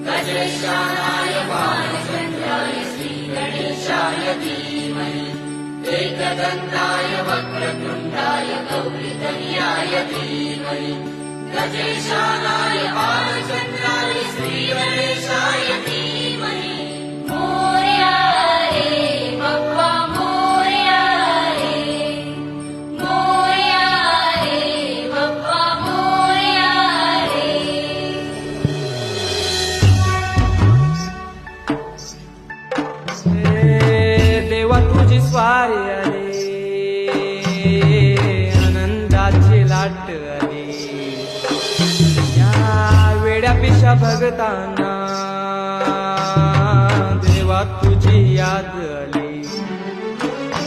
गजेशानाय बालचन्द्राय श्रीगणेशाय धीमहि एकदन्ताय वक्रतुण्डाय गौरीतनयाय धीमहि गजेशानाय बालचन्द्राय श्रीगणेशाय धीमहि मोरया रे बप्पा मोरया रे मोरया रे बप्पा मोरया रे देवा तुझी स्वारी आली आनंदाची लाट आली या वेड्या पिशा भगतांना